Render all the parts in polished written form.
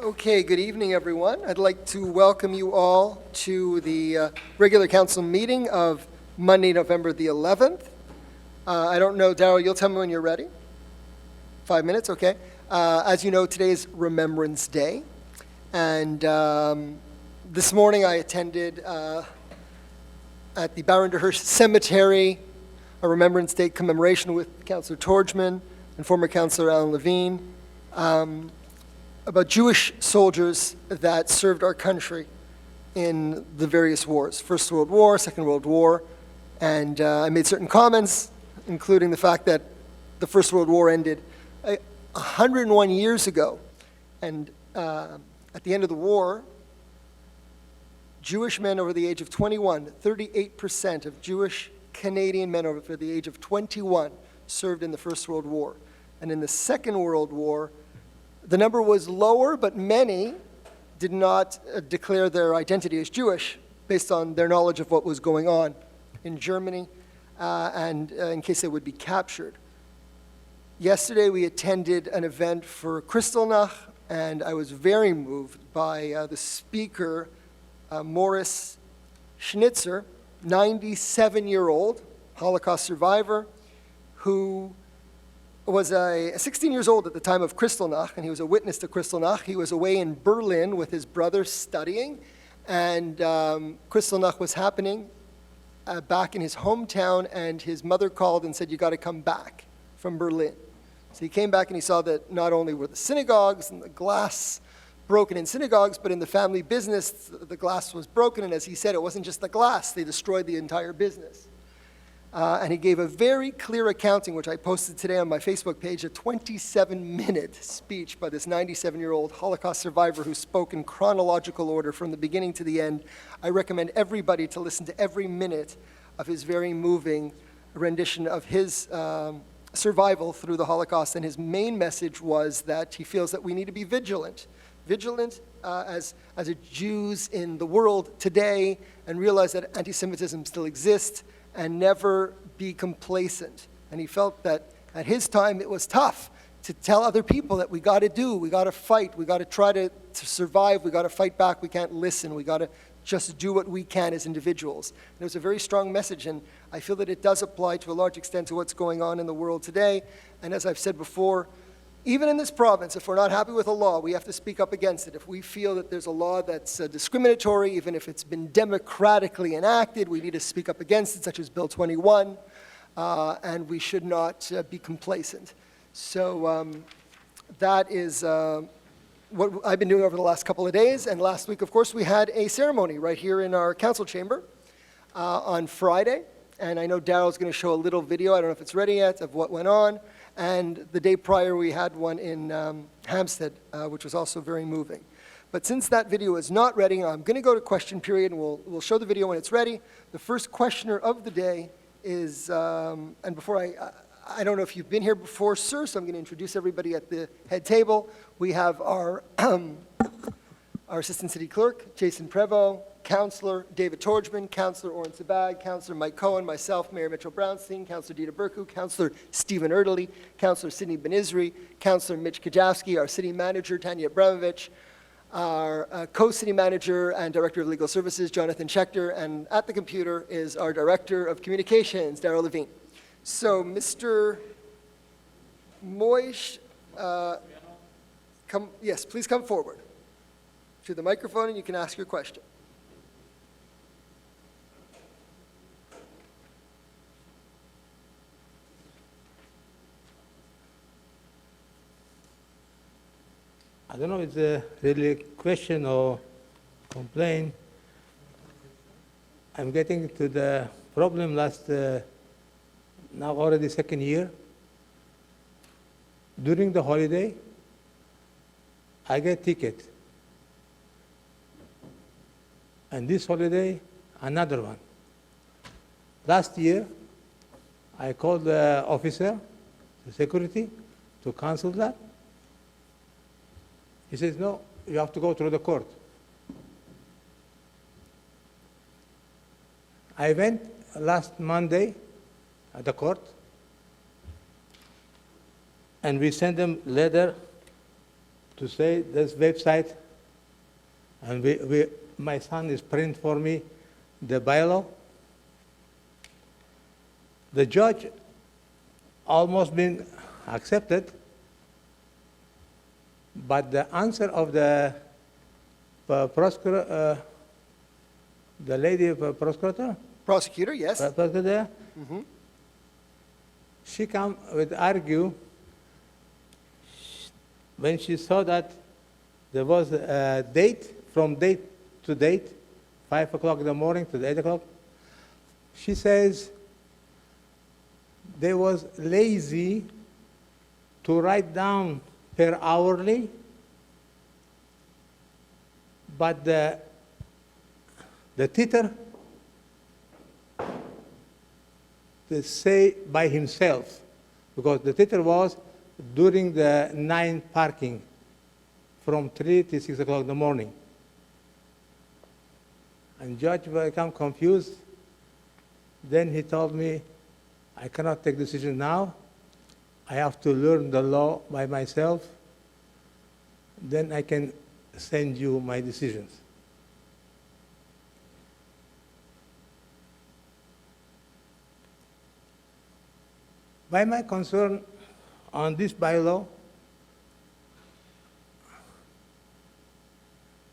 Okay, good evening, everyone. I'd like to welcome you all to the regular council meeting of Monday, November the 11th. I don't know, Darryl, you'll tell me when you're ready. 5 minutes, okay. As you know, today is Remembrance Day. And this morning I attended at the Baron de Hirsch Cemetery a Remembrance Day commemoration with Councillor Torgman and former Councillor Alan Levine. About Jewish soldiers that served our country in the various wars, First World War, Second World War, and I made certain comments, including the fact that the First World War ended 101 years ago, and at the end of the war, Jewish men over the age of 21, 38% of Jewish Canadian men over the age of 21 served in the First World War, and in the Second World War, the number was lower, but many did not declare their identity as Jewish based on their knowledge of what was going on in Germany and in case they would be captured. Yesterday we attended an event for Kristallnacht, and I was very moved by the speaker, Morris Schnitzer, 97-year-old Holocaust survivor, who was 16 years old at the time of Kristallnacht, and he was a witness to Kristallnacht. He was away in Berlin with his brother studying, and Kristallnacht was happening back in his hometown, and his mother called and said, "You got to come back from Berlin." So he came back and he saw that not only were the synagogues and the glass broken in synagogues, but in the family business, the glass was broken, and as he said, it wasn't just the glass, they destroyed the entire business. And he gave a very clear accounting, which I posted today on my Facebook page, a 27-minute speech by this 97-year-old Holocaust survivor who spoke in chronological order from the beginning to the end. I recommend everybody to listen to every minute of his very moving rendition of his survival through the Holocaust. And his main message was that he feels that we need to be vigilant. Vigilant as Jews in the world today, and realize that anti-Semitism still exists, and never be complacent. And he felt that at his time it was tough to tell other people that we got to fight, we got to try to survive, we got to fight back, we can't listen, we got to just do what we can as individuals. And it was a very strong message, and I feel that it does apply to a large extent to what's going on in the world today. And as I've said before, even in this province, if we're not happy with a law, we have to speak up against it. If we feel that there's a law that's discriminatory, even if it's been democratically enacted, we need to speak up against it, such as Bill 21, and we should not be complacent. So that is what I've been doing over the last couple of days, and last week, of course, we had a ceremony right here in our council chamber on Friday, and I know Daryl's going to show a little video, I don't know if it's ready yet, of what went on. And the day prior, we had one in Hampstead, which was also very moving. But since that video is not ready, I'm going to go to question period, and we'll show the video when it's ready. The first questioner of the day is, and before I don't know if you've been here before, sir, so I'm going to introduce everybody at the head table. We have our Assistant City Clerk, Jason Prevost, Councillor David Torgman, Councillor Oren Sabag, Councillor Mike Cohen, myself, Mayor Mitchell Brownstein, Councillor Dida Berku, Councillor Stephen Erdely, Councillor Sidney Benizri, Councillor Mitch Kajavsky, our City Manager, Tanya Abramovich, our Co-City Manager and Director of Legal Services, Jonathan Schechter, and at the computer is our Director of Communications, Darryl Levine. So, Mr. Moish, please come forward to the microphone and you can ask your question. I don't know if it's really a question or complaint. I'm getting to the problem now already second year. During the holiday, I get ticket. And this holiday, another one. Last year, I called the officer, the security, to cancel that. He says, no, you have to go through the court. I went last Monday at the court, and we sent them letter to say this website, and my son is print for me the bylaw. The judge almost been accepted, but the answer of the prosecutor, the lady prosecutor, Prosecutor, yes. prosecutor, she come with argue when she saw that there was a date, from date to date, 5 o'clock in the morning to 8 o'clock. She says they was lazy to write down per hourly, but the titter, they say by himself, because the titter was during the 9 parking from 3 to 6 o'clock in the morning. And judge became confused. Then he told me, I cannot take decision now. I have to learn the law by myself. Then I can send you my decisions. By my concern on this bylaw,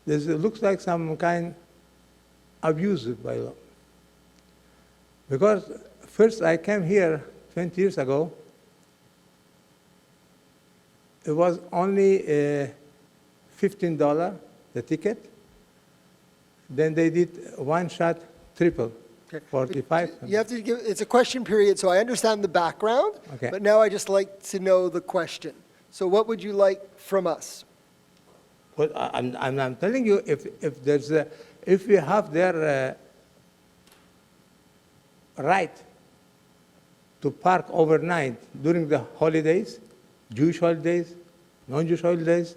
it looks like some kind abusive bylaw. Because first I came here 20 years ago, it was only $15, the ticket. Then they did one shot triple, Okay. 45. You have to give, it's a question period, so I understand the background, Okay. but now I just like to know the question. So what would you like from us? Well, I'm telling you, if there's if we have their right to park overnight during the holidays, Jewish holidays, non-Jewish holidays,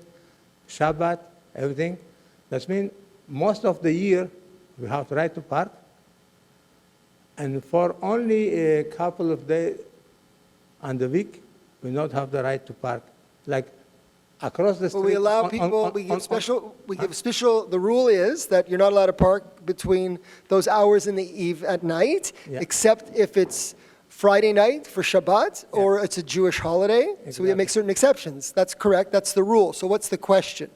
Shabbat, everything, that means most of the year we have the right to park, and for only a couple of days on the week, we not have the right to park. Like across the street. Well, we allow people, we give special, the rule is that you're not allowed to park between those hours in the eve at night, Yeah. except if it's Friday night for Shabbat, or it's a Jewish holiday. So we Exactly. make certain exceptions. That's correct, that's the rule. So what's the question?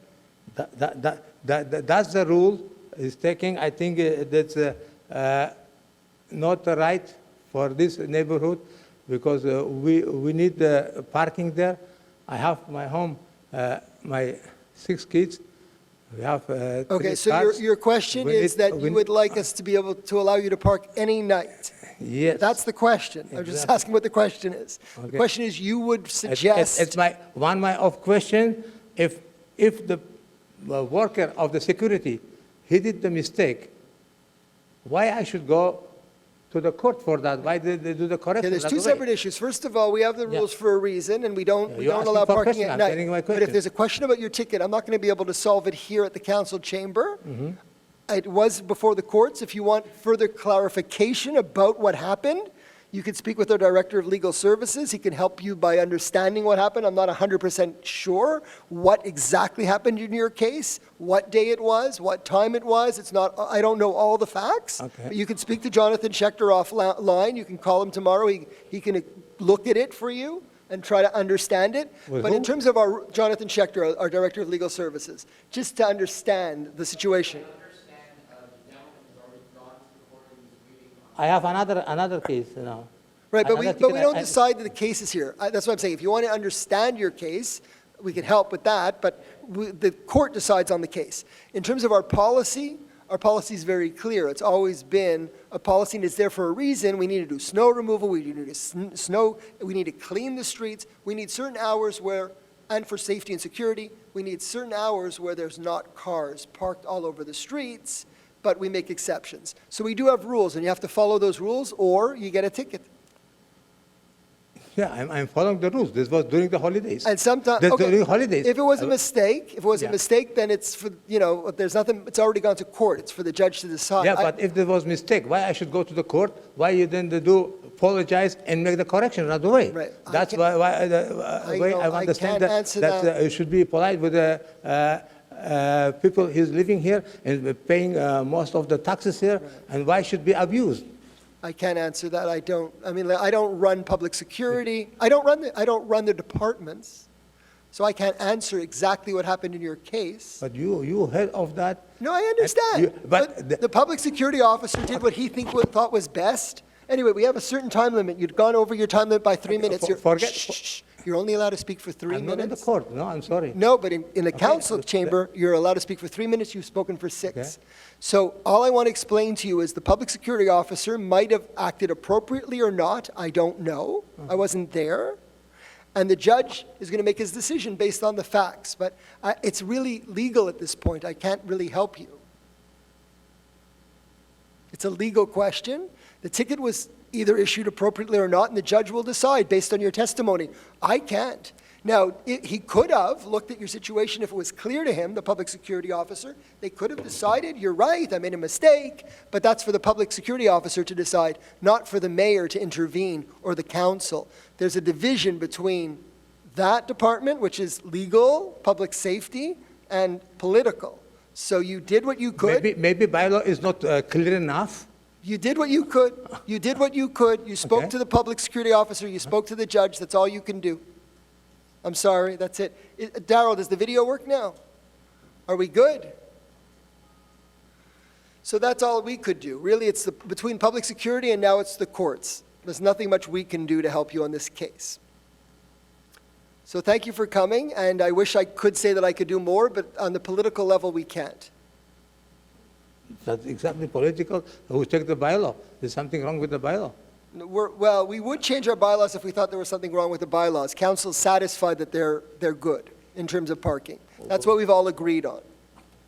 That's the rule is taking. I think that's not the right for this neighborhood, because we need the parking there. I have my home, my 6 kids. We have Okay, 3 so cars. your question We is need- that we you need- would like us to be able to allow you to park any night? Yes. That's the question. I'm just Exactly. asking what the question is. The Okay. question is, you would suggest... It's my of question. If the worker of the security, he did the mistake, why I should go to the court for that? Why did they do the correction? Okay, there's that two way? separate issues. First of all, we have the Yeah. rules for a reason, and we don't you're asking allow for parking question. at I'm night. getting my But if question. there's a question about your ticket, I'm not going to be able to solve it here at the council chamber. Mm-hmm. It was before the courts. If you want further clarification about what happened, you could speak with our Director of Legal Services. He can help you by understanding what happened. I'm not 100% sure what exactly happened in your case, what day it was, what time it was. It's not, I don't know all the facts. Okay. But you can speak to Jonathan Schechter offline. You can call him tomorrow. He can look at it for you and try to understand it. With But in who? terms of our Jonathan Schechter, our Director of Legal Services, just to understand the situation. I have another case, Right, but we Another ticket, don't decide the cases here. That's what I'm saying. If you want to understand your case, we can help with that, but the court decides on the case. In terms of our policy is very clear. It's always been a policy, and it's there for a reason. We need to do snow removal, we need to we need to clean the streets, we need certain hours where, and for safety and security, we need certain hours where there's not cars parked all over the streets, but we make exceptions. So we do have rules, and you have to follow those rules, or you get a ticket. Yeah, I'm following the rules. This was during the holidays. And sometimes, That's during holidays. if it was a mistake, Yeah. then it's for, there's nothing, it's already gone to court. It's for the judge to decide. Yeah, but if there was mistake, why I should go to the court? Why you didn't do apologize and make the correction right away? Right. That's I why I I understand can't answer that that. you should be polite with the people who's living here and paying most of the taxes here, and why should be abused? I can't answer that. I don't run public security. I don't run the departments. So I can't answer exactly what happened in your case. But you heard of that? No, I understand. But the public security officer did what he thought was best. Anyway, we have a certain time limit. You'd gone over your time limit by 3 minutes. You're only allowed to speak for 3 I'm not in the minutes. court. No, I'm sorry. No, but in the council chamber, you're allowed to speak for 3 minutes. You've spoken for 6. Okay. So all I want to explain to you is the public security officer might have acted appropriately or not. I don't know. I wasn't there. And the judge is going to make his decision based on the facts. But it's really legal at this point. I can't really help you. It's a legal question. The ticket was either issued appropriately or not, and the judge will decide based on your testimony. I can't. Now, he could have looked at your situation if it was clear to him, the public security officer. They could have decided, you're right, I made a mistake, but that's for the public security officer to decide, not for the mayor to intervene or the council. There's a division between that department, which is legal, public safety, and political. So you did what you could. Maybe bylaw is not clear enough. You did what you could. You did what you could. You spoke Okay. to the public security officer. You spoke to the judge. That's all you can do. I'm sorry. That's it. Daryl, does the video work now? Are we good? So that's all we could do. Really, it's between public security and now it's the courts. There's nothing much we can do to help you on this case. So thank you for coming, and I wish I could say that I could do more, but on the political level, we can't. That's exactly political. Who take the bylaw? There's something wrong with the bylaw. Well, we would change our bylaws if we thought there was something wrong with the bylaws. Council's satisfied that they're good in terms of parking. That's what we've all agreed on.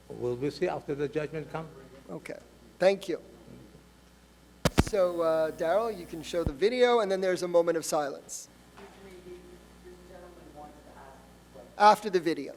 Will we see after the judgment come? Okay, thank you. So, Daryl, you can show the video, and then there's a moment of silence. After the video.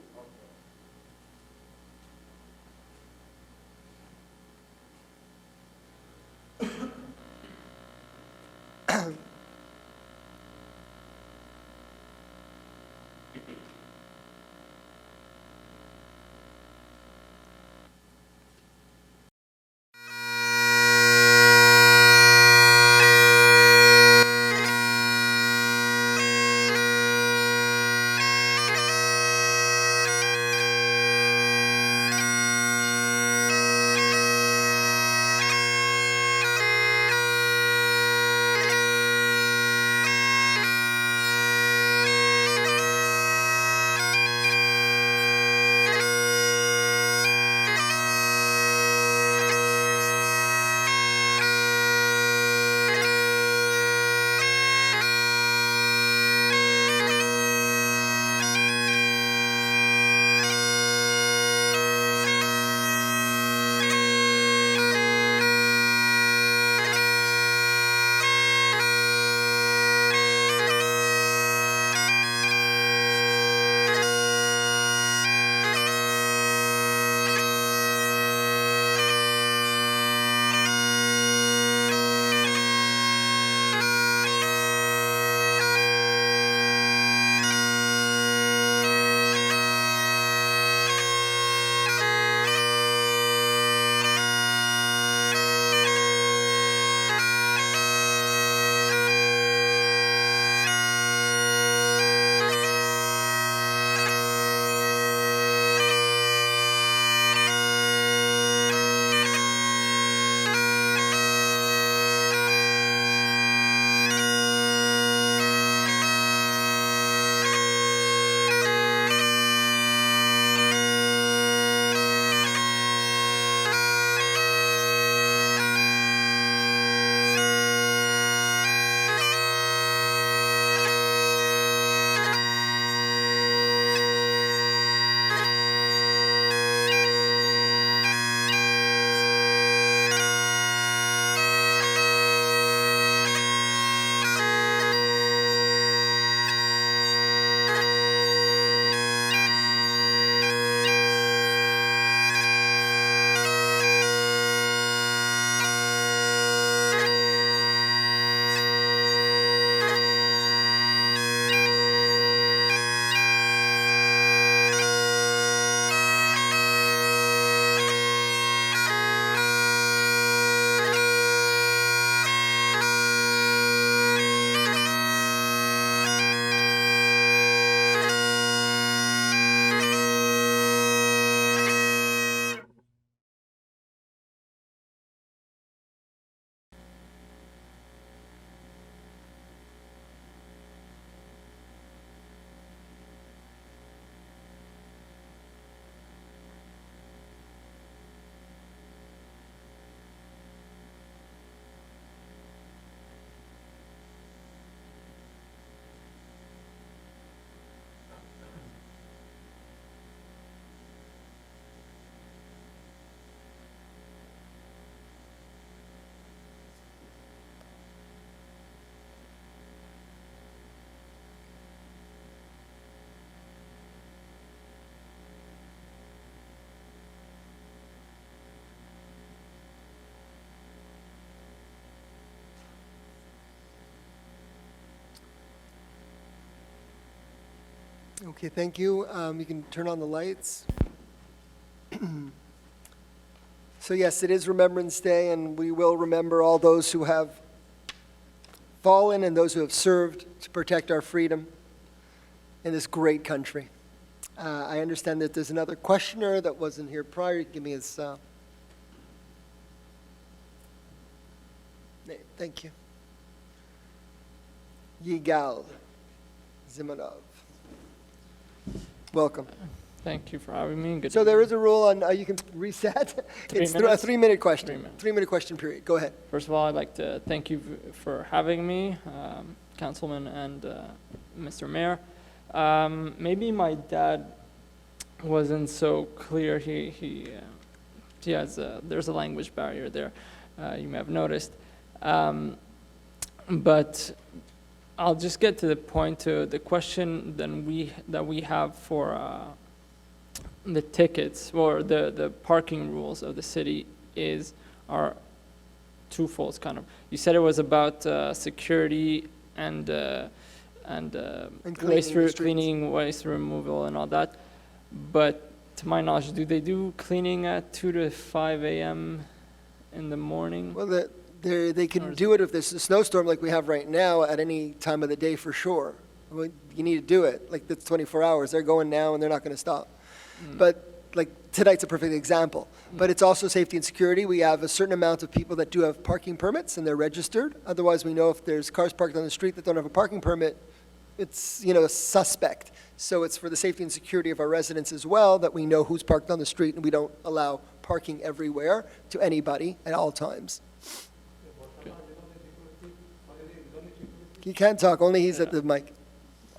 Okay, thank you. You can turn on the lights. So yes, it is Remembrance Day, and we will remember all those who have fallen and those who have served to protect our freedom in this great country. I understand that there's another questioner that wasn't here prior. You can give me his name. Thank you. Yigal Zimanov. Welcome. Thank you for having me. Good So there is a rule on, you can reset. It's a minutes? 3-minute question. 3 minutes. 3-minute question period. Go ahead. First of all, I'd like to thank you for having me, Councilman and Mr. Mayor. Maybe my dad wasn't so clear. He has there's a language barrier there. You may have noticed, but I'll just get to the point. To the question that we have for the tickets or the parking rules of the city are twofold, kind of. You said it was about security and cleaning, waste removal, and all that. But to my knowledge, do they do cleaning at 2 to 5 a.m. in the morning? Well, they can do it if there's a snowstorm like we have right now at any time of the day for sure. Well, you need to do it. Like, that's 24 hours. They're going now and they're not going to stop. But like tonight's a perfect example. But it's also safety and security. We have a certain amount of people that do have parking permits and they're registered. Otherwise, we know if there's cars parked on the street that don't have a parking permit, it's, a suspect. So it's for the safety and security of our residents as well that we know who's parked on the street and we don't allow parking everywhere to anybody at all times. He can't talk, only he's at the mic.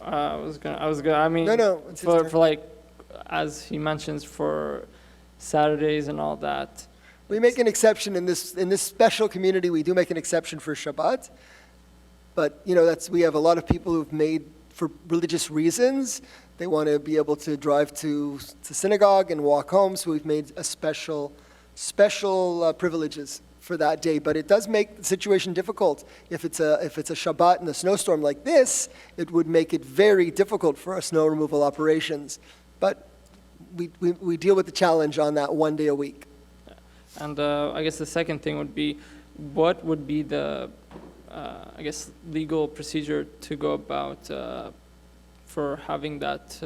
I was gonna, I mean, No, it's his turn. for like, as he mentions, for Saturdays and all that. We make an exception in this special community. We do make an exception for Shabbat, but we have a lot of people who've made for religious reasons. They want to be able to drive to synagogue and walk home. So we've made a special privileges for that day. But it does make the situation difficult. If it's a Shabbat and a snowstorm like this, it would make it very difficult for our snow removal operations. But we deal with the challenge on that one day a week. And I guess the second thing would be, what would be the, legal procedure to go about for having that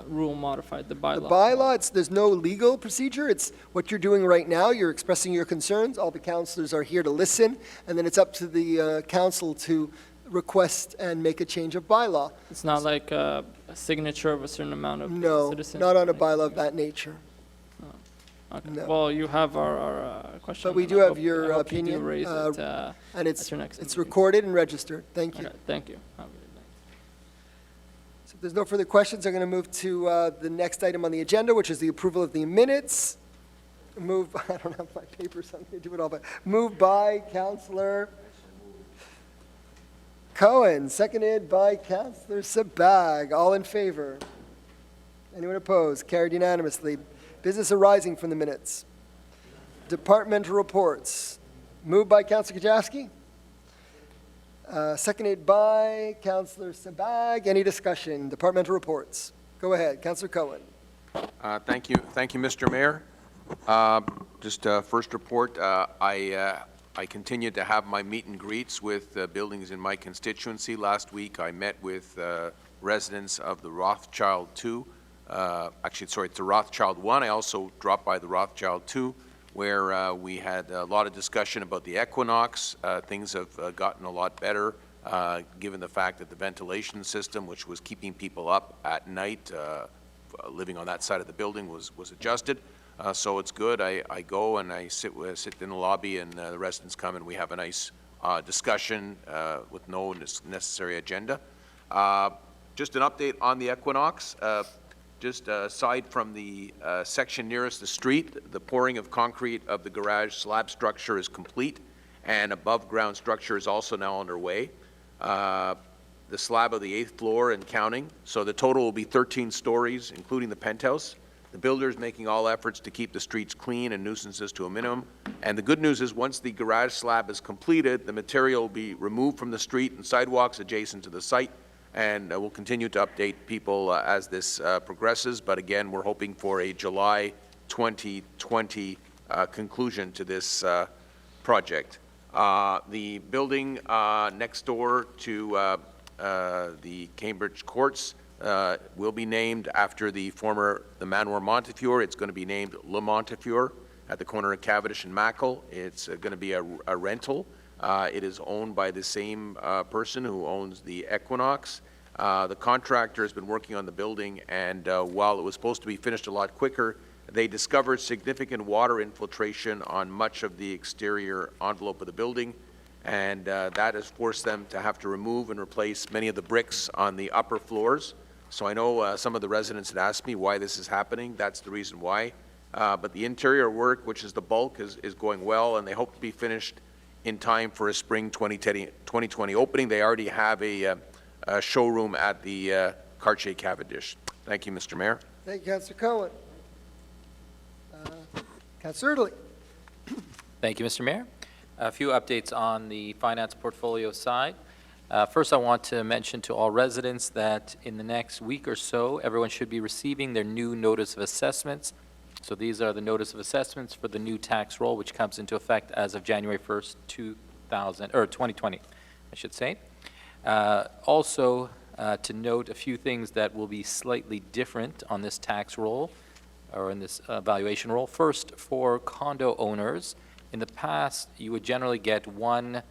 rule modified, the bylaw? The bylaw, there's no legal procedure. It's what you're doing right now. You're expressing your concerns. All the councillors are here to listen, and then it's up to the council to request and make a change of bylaw. It's not like a signature of a certain amount of No, citizens? not on a bylaw of that nature. Okay. no. Well, you have our question. But we and do I have hope- your I hope you do opinion, raise it, And at your next it's meeting. recorded and registered. Thank you. Okay, thank you. Have a good night. So if there's no further questions, I'm going to move to the next item on the agenda, which is the approval of the minutes. I don't have my papers, I'm going to do it all, but moved by Councillor Cohen, seconded by Councillor Sabag. All in favor? Anyone opposed? Carried unanimously. Business arising from the minutes. Departmental reports. Moved by Councillor Kajewski. Seconded by Councillor Sabag. Any discussion? Departmental reports. Go ahead, Councillor Cohen. Thank you, Mr. Mayor. Just first report, I continue to have my meet and greets with buildings in my constituency. Last week, I met with residents of the Rothschild 2. It's the Rothschild 1. I also dropped by the Rothschild 2, where we had a lot of discussion about the equinox. Things have gotten a lot better, given the fact that the ventilation system, which was keeping people up at night, living on that side of the building, was adjusted. So it's good. I go and I sit in the lobby, and the residents come, and we have a nice discussion with no necessary agenda. Just an update on the equinox. Just aside from the section nearest the street, the pouring of concrete of the garage slab structure is complete, and above-ground structure is also now underway. The slab of the 8th floor and counting, so the total will be 13 stories, including the penthouse. The builder is making all efforts to keep the streets clean and nuisances to a minimum. And the good news is, once the garage slab is completed, the material will be removed from the street and sidewalks adjacent to the site. and we'll continue to update people as this progresses. But again, we're hoping for a July 2020 conclusion to this project. The building next door to the Cambridge Courts will be named after the Manoir Montefiore. It's going to be named Le Montefiore at the corner of Cavendish and Mackle. It's going to be a rental. It is owned by the same person who owns the Equinox. The contractor has been working on the building, and while it was supposed to be finished a lot quicker, they discovered significant water infiltration on much of the exterior envelope of the building, and that has forced them to have to remove and replace many of the bricks on the upper floors. So I know some of the residents had asked me why this is happening. That's the reason why. But the interior work, which is the bulk, is going well, and they hope to be finished in time for a spring 2020 opening. They already have a showroom at the Cartier Cavendish. Thank you, Mr. Mayor. Thank you, Councillor Cohen. Councillor Erdely. Thank you, Mr. Mayor. A few updates on the finance portfolio side. First, I want to mention to all residents that in the next week or so, everyone should be receiving their new notice of assessments. So these are the notice of assessments for the new tax roll, which comes into effect as of January 1st, 2020, I should say. Also, to note a few things that will be slightly different on this tax roll, or in this valuation roll. First, for condo owners, in the past, you would generally get one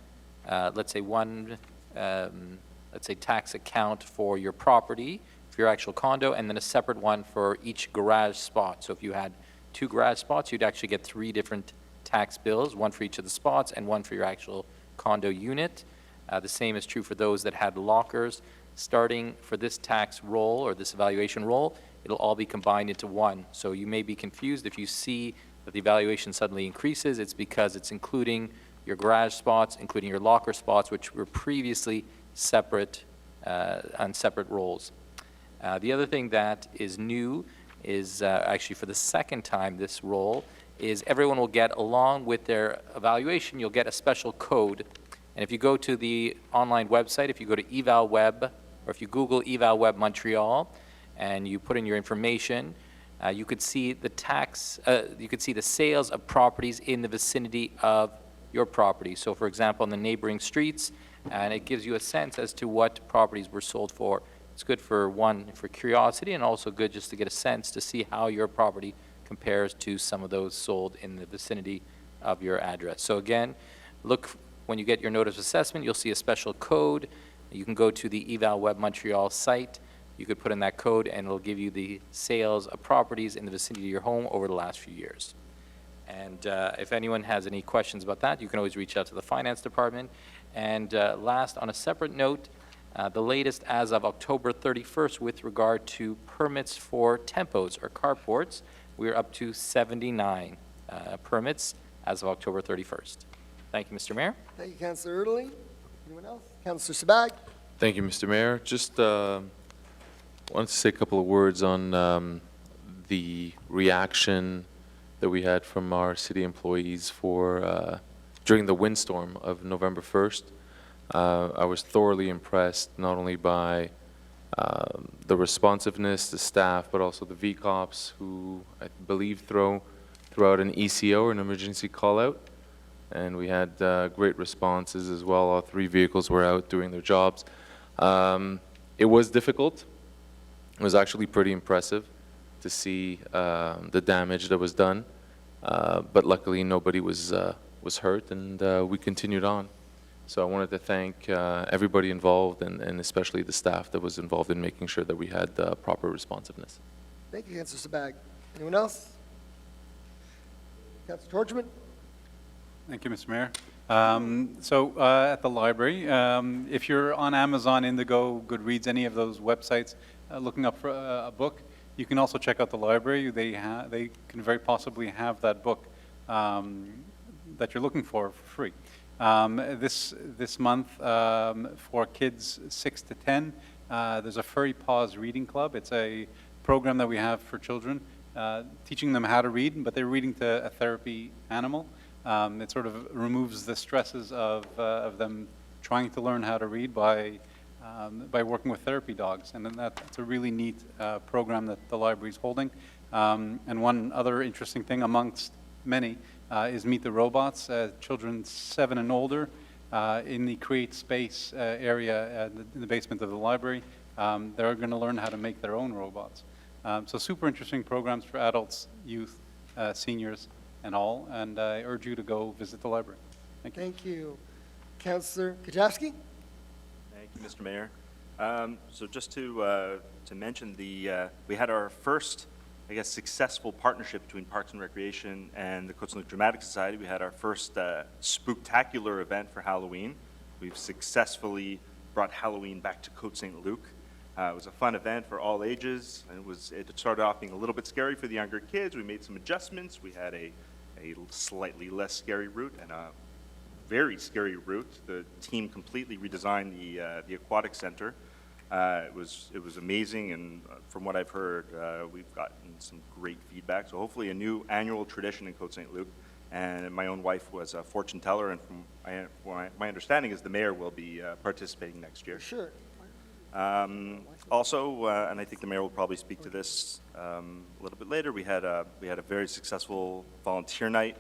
tax account for your property, for your actual condo, and then a separate one for each garage spot. So if you had 2 garage spots, you'd actually get 3 different tax bills, one for each of the spots and one for your actual condo unit. The same is true for those that had lockers. Starting for this tax roll or this evaluation roll, it'll all be combined into one. So you may be confused if you see that the evaluation suddenly increases. It's because it's including your garage spots, including your locker spots, which were previously separate on separate rolls. The other thing that is new is actually for the second time this roll is everyone will get, along with their evaluation, you'll get a special code. And if you go to the online website, if you go to EvalWeb, or if you Google EvalWeb Montreal, and you put in your information, you could see the you could see the sales of properties in the vicinity of your property. So for example, in the neighboring streets, and it gives you a sense as to what properties were sold for. It's good for for curiosity, and also good just to get a sense to see how your property compares to some of those sold in the vicinity of your address. So again, look, when you get your notice of assessment, you'll see a special code. You can go to the EvalWeb Montreal site. You could put in that code, and it'll give you the sales of properties in the vicinity of your home over the last few years. And if anyone has any questions about that, you can always reach out to the finance department. And last, on a separate note, the latest as of October 31st with regard to permits for tempos or carports, we're up to 79 permits as of October 31st. Thank you, Mr. Mayor. Thank you, Councillor Erdely. Anyone else? Councillor Sabag. Thank you, Mr. Mayor. Just wanted to say a couple of words on the reaction that we had from our city employees for during the windstorm of November 1st. I was thoroughly impressed not only by the responsiveness, the staff, but also the VCOPs who I believe threw out an ECO, an emergency call-out. And we had great responses as well. All 3 vehicles were out doing their jobs. It was difficult. It was actually pretty impressive to see the damage that was done. But luckily nobody was hurt, and we continued on. So I wanted to thank everybody involved, and especially the staff that was involved in making sure that we had proper responsiveness. Thank you, Councillor Sabag. Anyone else? Councillor Torchman. Thank you, Mr. Mayor. At the library, if you're on Amazon, Indigo, Goodreads, any of those websites, looking up for a book, you can also check out the library. They can very possibly have that book that you're looking for free. This month, for kids 6 to 10, there's a Furry Paws Reading Club. It's a program that we have for children, teaching them how to read, but they're reading to a therapy animal. It sort of removes the stresses of them trying to learn how to read by by working with therapy dogs, and then that's a really neat program that the library is holding. And one other interesting thing amongst many is Meet the Robots, children 7 and older in the Create Space area in the basement of the library. They're going to learn how to make their own robots. So super interesting programs for adults, youth, seniors, and all, and I urge you to go visit the library. Thank you. Thank you. Councillor Kajowski? Thank you, Mr. Mayor. So just to mention, we had our first, I guess, successful partnership between Parks and Recreation and the Côte Saint-Luc Dramatic Society. We had our first spooktacular event for Halloween. We've successfully brought Halloween back to Côte Saint-Luc. It was a fun event for all ages, and it started off being a little bit scary for the younger kids. We made some adjustments. We had a slightly less scary route and a very scary route. The team completely redesigned the Aquatics Center. It was amazing, and from what I've heard, we've gotten some great feedback. So hopefully a new annual tradition in Côte Saint-Luc. And my own wife was a fortune teller, and from my understanding is the mayor will be participating next year. Sure. Also, and I think the mayor will probably speak to this a little bit later, we had a very successful volunteer night.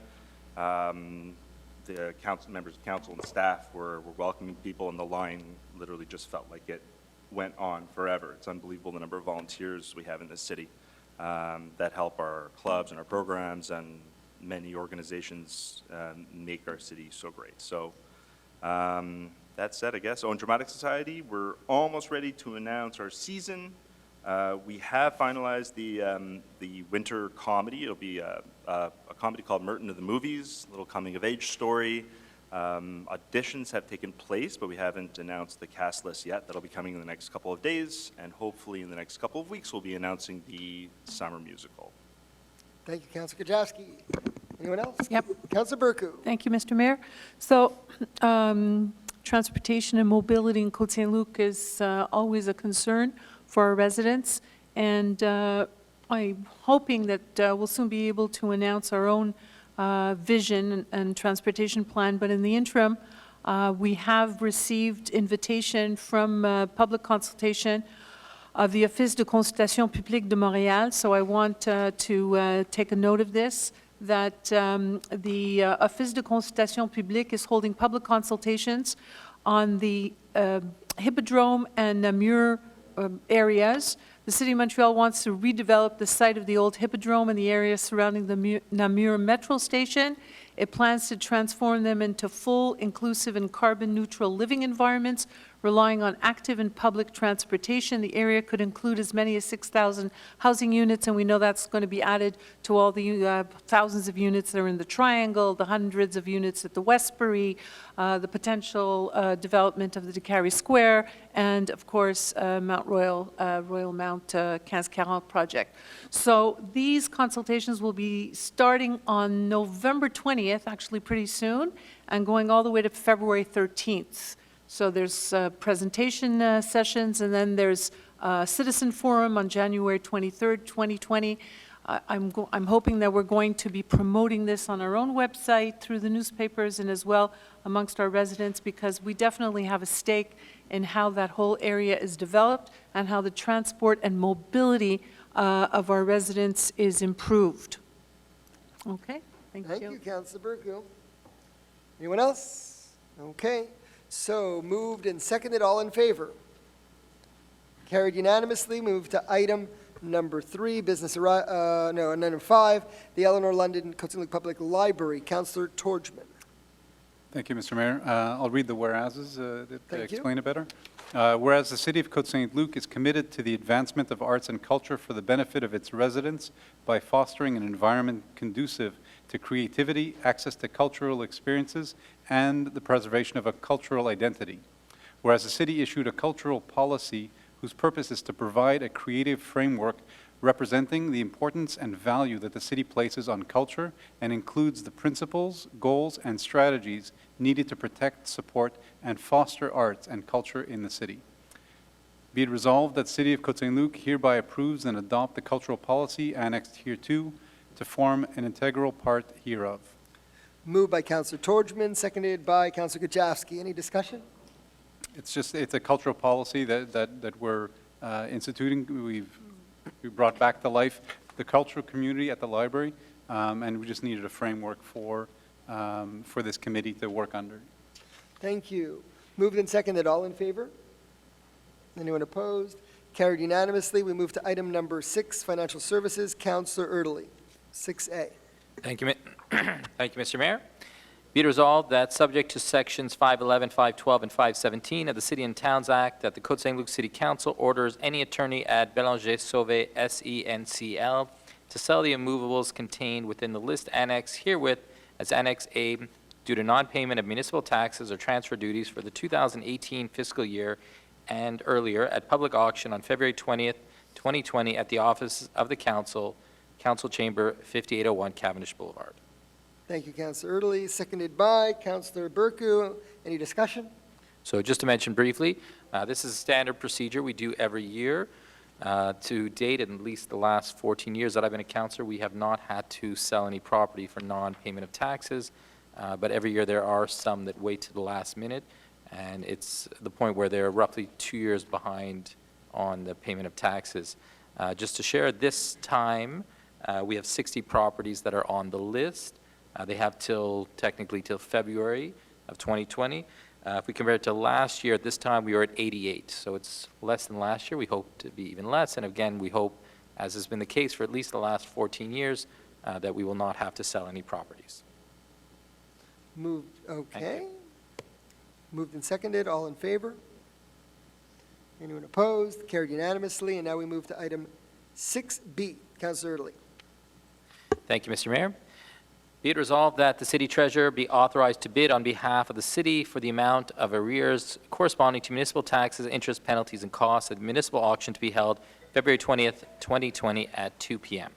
The members of council and staff were welcoming people, and the line literally just felt like it went on forever. It's unbelievable the number of volunteers we have in this city that help our clubs and our programs, and many organizations make our city so great. So that said, I guess, Owen Dramatic Society, we're almost ready to announce our season. We have finalized the winter comedy. It'll be a comedy called Merton of the Movies, a little coming-of-age story. Auditions have taken place, but we haven't announced the cast list yet. That'll be coming in the next couple of days, and hopefully in the next couple of weeks we'll be announcing the summer musical. Thank you, Councillor Kajowski. Anyone else? Yep. Councillor Berku? Thank you, Mr. Mayor. So, transportation and mobility in Côte Saint-Luc is always a concern for our residents, and I'm hoping that we'll soon be able to announce our own vision and transportation plan. But in the interim, we have received invitation from public consultation of the Office de consultation publique de Montréal. So I want to take a note of this, that the Office de consultation publique is holding public consultations on the Hippodrome and Namur areas. The City of Montreal wants to redevelop the site of the old Hippodrome and the area surrounding the Namur Metro Station. It plans to transform them into full, inclusive, and carbon-neutral living environments, relying on active and public transportation. The area could include as many as 6,000 housing units, and we know that's going to be added to all the thousands of units that are in the Triangle, the hundreds of units at the Westbury, the potential development of the Décarie Square, and of course, Mount Royal Mount 1540 project. So these consultations will be starting on November 20th, actually pretty soon, and going all the way to February 13th. So there's presentation sessions, and then there's a citizen forum on January 23rd, 2020. I'm hoping that we're going to be promoting this on our own website, through the newspapers, and as well amongst our residents, because we definitely have a stake in how that whole area is developed and how the transport and mobility of our residents is improved. Okay, thank you. Thank you, Councillor Berku. Anyone else? Okay. So moved and seconded, all in favor? Carried unanimously. Move to item number 3, number 5, the Eleanor London Côte Saint-Luc Public Library. Councillor Torgman. Thank you, Mr. Mayor. I'll read the whereases that Thank you. explain it better. Whereas the City of Côte Saint-Luc is committed to the advancement of arts and culture for the benefit of its residents by fostering an environment conducive to creativity, access to cultural experiences, and the preservation of a cultural identity. Whereas the city issued a cultural policy whose purpose is to provide a creative framework representing the importance and value that the city places on culture and includes the principles, goals, and strategies needed to protect, support, and foster arts and culture in the city. Be it resolved that City of Côte Saint-Luc hereby approves and adopt the cultural policy annexed hereto to form an integral part hereof. Moved by Councillor Torgman, seconded by Councillor Kajowski. Any discussion? it's a cultural policy that we're instituting. We brought back to life the cultural community at the library, and we just needed a framework for this committee to work under. Thank you. Moved and seconded, all in favor? Anyone opposed? Carried unanimously. We move to item number 6, financial services. Councillor Erdely, 6A. Thank you, Thank you, Mr. Mayor. Be it resolved that subject to sections 511, 512, and 517 of the City and Towns Act, that the Côte Saint-Luc City Council orders any attorney at Bélanger Sauvé SENCL to sell the immovables contained within the list annexed herewith as Annex A due to non-payment of municipal taxes or transfer duties for the 2018 fiscal year and earlier at public auction on February 20th, 2020 at the office of the Council, Council Chamber, 5801 Cavendish Blvd. Thank you, Councillor Erdely, seconded by Councillor Berku. Any discussion? So just to mention briefly, this is a standard procedure we do every year. To date, in at least the last 14 years that I've been a councillor, we have not had to sell any property for non-payment of taxes, but every year there are some that wait to the last minute, and it's the point where they're roughly 2 years behind on the payment of taxes. Just to share, this time, we have 60 properties that are on the list. They have technically till February of 2020. If we compare it to last year, at this time, we were at 88. So it's less than last year. We hope to be even less. And again, we hope, as has been the case for at least the last 14 years, that we will not have to sell any properties. Moved, okay. you. Moved and seconded, all in favor? Anyone opposed? Carried unanimously. And now we move to item 6B. Councillor Erdely. Thank you, Mr. Mayor. Be it resolved that the city treasurer be authorized to bid on behalf of the city for the amount of arrears corresponding to municipal taxes, interest, penalties, and costs at the municipal auction to be held February 20th, 2020 at 2 p.m.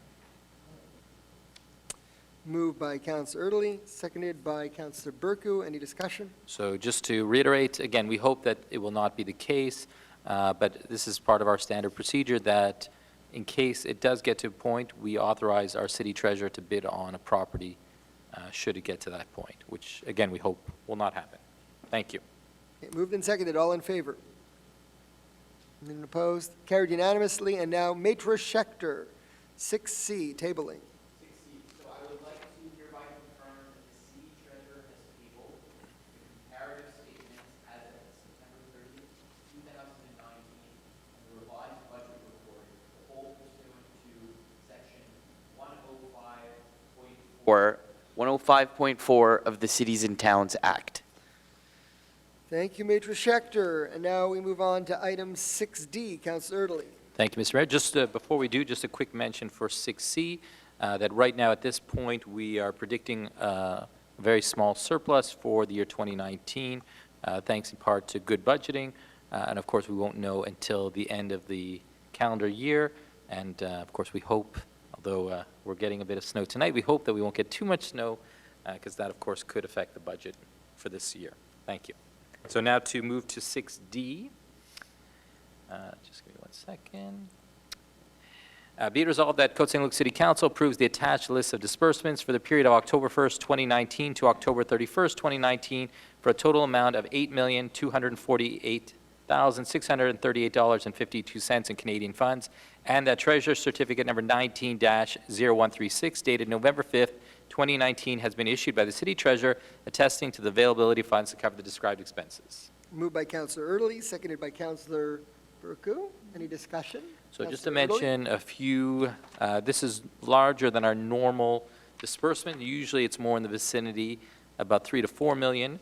Moved by Councillor Erdely, seconded by Councillor Berku. Any discussion? So just to reiterate, again, we hope that it will not be the case, but this is part of our standard procedure that in case it does get to a point, we authorize our city treasurer to bid on a property should it get to that point, which, again, we hope will not happen. Thank you. Okay, moved and seconded, all in favor? Anyone opposed? Carried unanimously. And now Maitre Schechter, 6C, tabling. So I would like to hereby confirm that the city treasurer has tabled the comparative statements as of September 30th, 2019, and the revised budget report, the whole pursuant to section 105.4 of the Cities and Towns Act. Thank you, Maitre Schechter. And now we move on to item 6D. Councillor Erdely. Thank you, Mr. Mayor. Just before we do, just a quick mention for 6C, that right now at this point, we are predicting a very small surplus for the year 2019, thanks in part to good budgeting. And of course, we won't know until the end of the calendar year. And of course, we hope, although we're getting a bit of snow tonight, we hope that we won't get too much snow, because that, of course, could affect the budget for this year. Thank you. So now to move to 6D. Just give me 1 second. Be it resolved that Côte Saint-Luc City Council approves the attached list of disbursements for the period of October 1st, 2019 to October 31st, 2019 for a total amount of $8,248,638.52 in Canadian funds, and that Treasurer Certificate number 19-0136 dated November 5th, 2019 has been issued by the City Treasurer attesting to the availability of funds to cover the described expenses. Moved by Councillor Erdely, seconded by Councillor Berku. Any discussion? So just Councillor to Erdely? mention a few, this is larger than our normal disbursement. Usually it's more in the vicinity, about 3 to 4 million.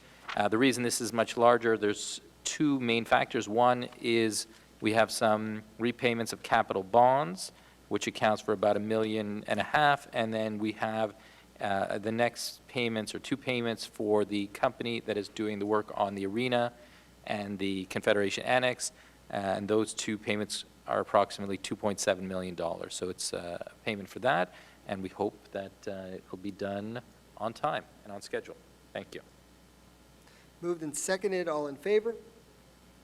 The reason this is much larger, there's two main factors. One is we have some repayments of capital bonds, which accounts for about $1.5 million, and then we have the next payments or two payments for the company that is doing the work on the arena and the Confederation Annex, and those two payments are approximately $2.7 million. So it's a payment for that, and we hope that it will be done on time and on schedule. Thank you. Moved and seconded, all in favor?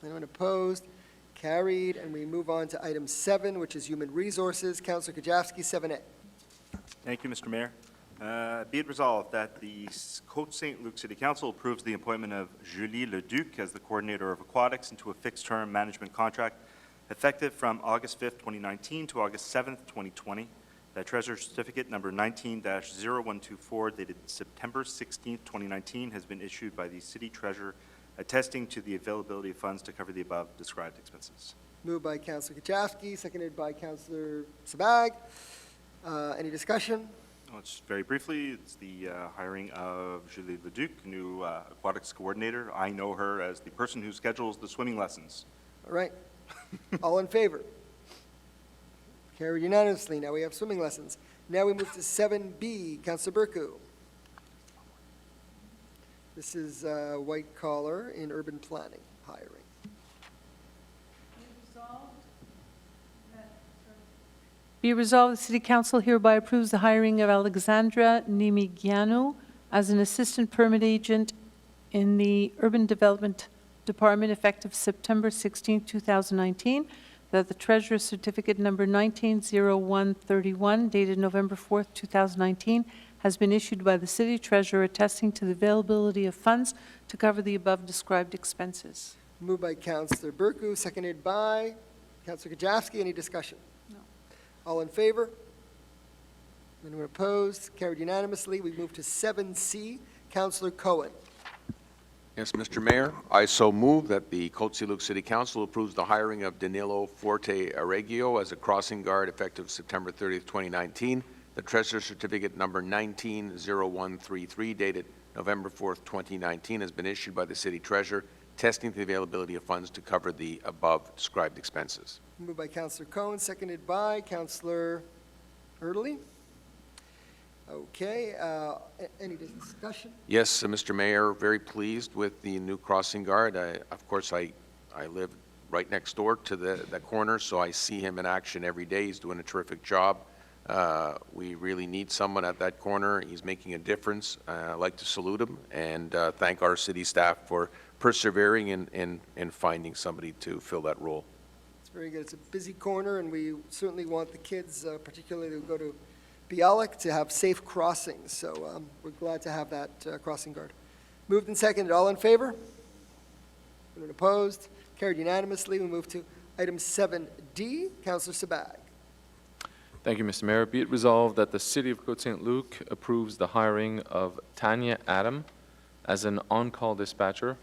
Anyone opposed? Carried. And we move on to item 7, which is human resources. Councillor Kajavsky, 7A. Thank you, Mr. Mayor. Be it resolved that the Côte Saint-Luc City Council approves the appointment of Julie Leduc as the coordinator of Aquatics into a fixed-term management contract effective from August 5th, 2019 to August 7th, 2020. That Treasurer Certificate number 19-0124 dated September 16th, 2019 has been issued by the City Treasurer attesting to the availability of funds to cover the above described expenses. Moved by Councillor Kachowski, seconded by Councillor Sabag. Any discussion? Well, just very briefly, it's the hiring of Julie Leduc, new aquatics coordinator. I know her as the person who schedules the swimming lessons. All right. All in favor? Carried unanimously. Now we have swimming lessons. Now we move to 7B. Councillor Berku. This is white collar in urban planning hiring. Be resolved, the City Council hereby approves the hiring of Alexandra Nimigianu as an assistant permit agent in the Urban Development Department effective September 16, 2019, that the Treasurer's Certificate number 190131 dated November 4, 2019 has been issued by the City Treasurer attesting to the availability of funds to cover the above described expenses. Moved by Councillor Berku, seconded by Councillor Kajowski. Any discussion? No. All in favor? Anyone opposed? Carried unanimously. We move to 7C. Councillor Cohen. Yes, Mr. Mayor, I so move that the Côte Saint-Luc City Council approves the hiring of Danilo Forte Arregio as a crossing guard effective September 30th, 2019. The Treasurer Certificate number 190133 dated November 4th, 2019 has been issued by the City Treasurer, testing the availability of funds to cover the above described expenses. Moved by Councillor Cohen, seconded by Councillor Erdely. Okay, any discussion? Yes, Mr. Mayor, very pleased with the new crossing guard. Of course, I live right next door to that corner, so I see him in action every day. He's doing a terrific job. We really need someone at that corner. He's making a difference. I'd like to salute him and thank our city staff for persevering in finding somebody to fill that role. It's very good. It's a busy corner, and we certainly want the kids, particularly who go to Bialik, to have safe crossings. So we're glad to have that crossing guard. Moved and seconded. All in favor? Anyone opposed? Carried unanimously. We move to item 7D. Councillor Sabag. Thank you, Mr. Mayor. Be it resolved that the City of Côte Saint-Luc approves the hiring of Tanya Adam as an on-call dispatcher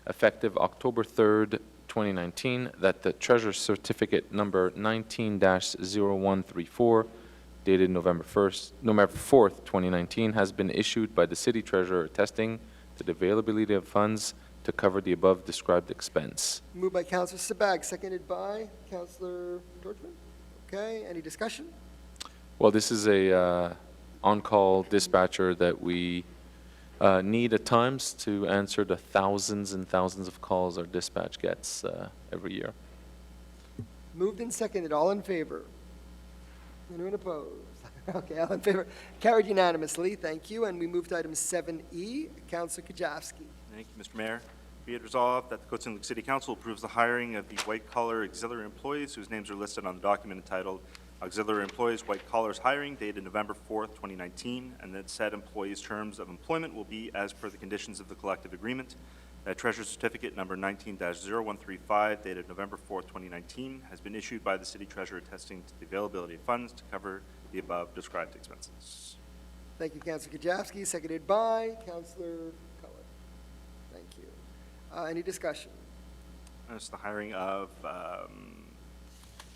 effective October 3rd, 2019, that the Treasurer's Certificate number 19-0134 dated November 4th, 2019 has been issued by the City Treasurer attesting to the availability of funds to cover the above described expense. Moved by Councillor Sabag, seconded by Councillor Dortmund. Okay, any discussion? Well, this is a on-call dispatcher that we need at times to answer the thousands and thousands of calls our dispatch gets every year. Moved and seconded. All in favor? Anyone opposed? Okay, all in favor. Carried unanimously. Thank you. And we move to item 7E. Councillor Kajowski. Thank you, Mr. Mayor. Be it resolved that the Côte Saint-Luc City Council approves the hiring of the white-collar auxiliary employees whose names are listed on the document entitled Auxiliary Employees White Collars Hiring dated November 4th, 2019, and that said employees' terms of employment will be as per the conditions of the collective agreement. That Treasurer's Certificate number 19-0135 dated November 4th, 2019 has been issued by the City Treasurer attesting to the availability of funds to cover the above described expenses. Thank you, Councillor Kajowski, seconded by Councillor Cohen. Thank you. Any discussion? It's the hiring of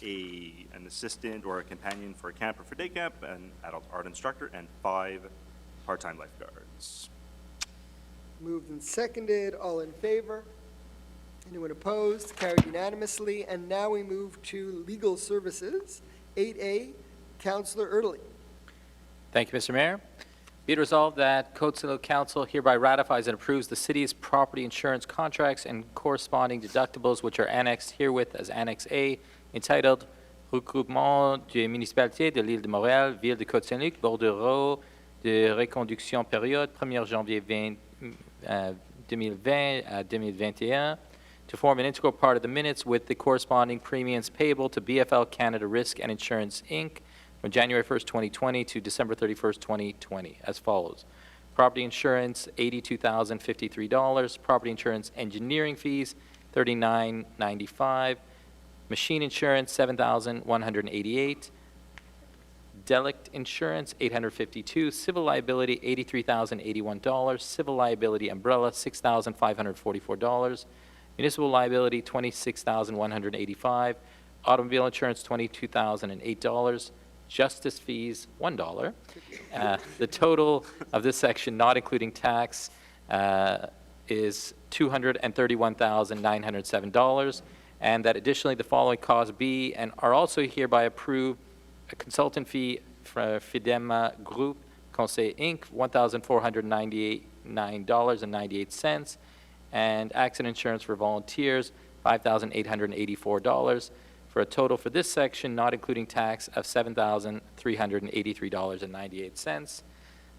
an assistant or a companion for a camp or for day camp, an adult art instructor, and 5 part-time lifeguards. Moved and seconded. All in favor? Anyone opposed? Carried unanimously. And now we move to legal services. 8A, Councillor Erdely. Thank you, Mr. Mayor. Be it resolved that Côte Saint-Luc Council hereby ratifies and approves the city's property insurance contracts and corresponding deductibles, which are annexed herewith as Annex A, entitled Regroupement des municipalités de l'île de Montréal, ville de Côte Saint-Luc, bordereau de reconduction période 1er janvier 2020 à 2021, to form an integral part of the minutes with the corresponding premiums payable to BFL Canada Risk and Insurance, Inc., from January 1st, 2020 to December 31st, 2020, as follows. Property insurance, $82,053. Property insurance engineering fees, $39.95. Machine insurance, $7,188. Delict insurance, $852. Civil liability, $83,081. Civil liability umbrella, $6,544. Municipal liability, $26,185. Automobile insurance, $22,008. Justice fees, $1. The total of this section, not including tax, is $231,907. And that additionally, the following costs be and are also hereby approved: a consultant fee for Fidema Group, Conseil Inc., $1,499.98, and accident insurance for volunteers, $5,884, for a total for this section, not including tax, of $7,383.98.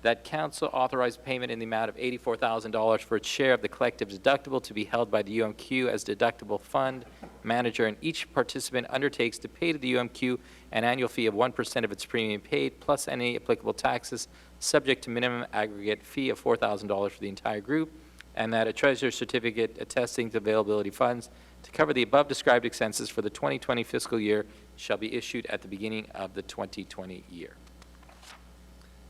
That council authorized payment in the amount of $84,000 for its share of the collective deductible to be held by the UMQ as deductible fund manager, and each participant undertakes to pay to the UMQ an annual fee of 1% of its premium paid, plus any applicable taxes, subject to minimum aggregate fee of $4,000 for the entire group, and that a treasurer's certificate attesting to availability funds to cover the above described expenses for the 2020 fiscal year shall be issued at the beginning of the 2020 year.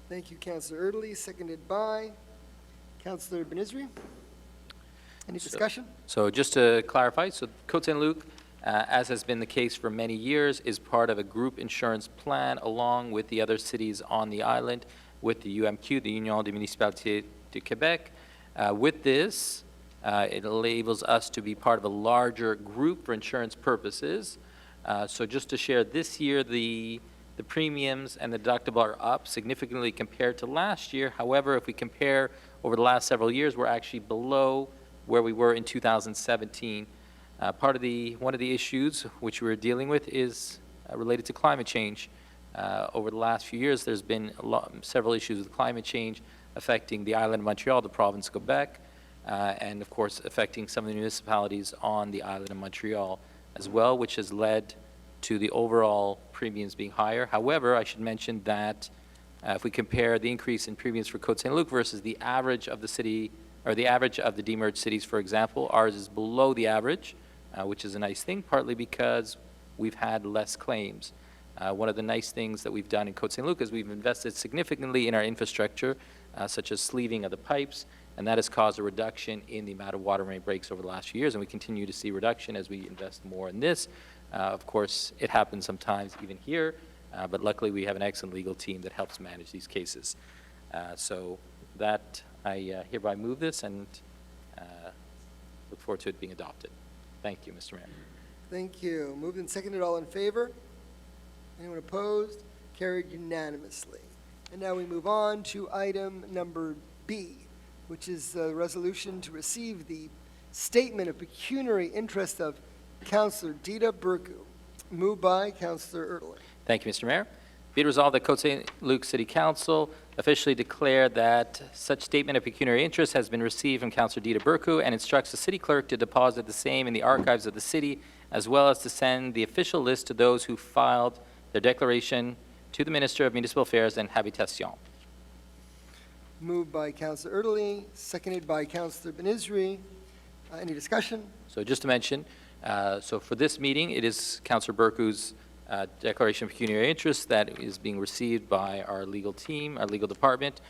Thank you, Councillor Erdely, seconded by Councillor Benizri. Any discussion? So just to clarify, so Côte Saint-Luc, as has been the case for many years, is part of a group insurance plan along with the other cities on the island with the UMQ, the Union des Municipalités du Québec. With this, it enables us to be part of a larger group for insurance purposes. So just to share, this year the premiums and the deductible are up significantly compared to last year. However, if we compare over the last several years, we're actually below where we were in 2017. One of the issues which we're dealing with is related to climate change. Over the last few years, there's been several issues with climate change affecting the island of Montreal, the province of Quebec, and of course affecting some of the municipalities on the island of Montreal as well, which has led to the overall premiums being higher. However, I should mention that if we compare the increase in premiums for Côte Saint-Luc versus the average of the city, or the average of the demerged cities, for example, ours is below the average, which is a nice thing, partly because we've had less claims. One of the nice things that we've done in Côte Saint-Luc is we've invested significantly in our infrastructure, such as sleeving of the pipes, and that has caused a reduction in the amount of water main breaks over the last few years, and we continue to see reduction as we invest more in this. Of course, it happens sometimes even here, but luckily we have an excellent legal team that helps manage these cases. So that, I hereby move this and look forward to it being adopted. Thank you, Mr. Mayor. Thank you. Moved and seconded, all in favor? Anyone opposed? Carried unanimously. And now we move on to item number B, which is the resolution to receive the statement of pecuniary interest of Councillor Dida Berku. Moved by Councillor Erdely. Thank you, Mr. Mayor. Be it resolved that Côte Saint-Luc City Council officially declare that such statement of pecuniary interest has been received from Councillor Dida Berku and instructs the city clerk to deposit the same in the archives of the city, as well as to send the official list to those who filed their declaration to the Minister of Municipal Affairs and Habitation. Moved by Councillor Erdely, seconded by Councillor Benizri. Any discussion? So just to mention, so for this meeting, it is Councillor Berku's declaration of pecuniary interest that is being received by our legal team, our legal department.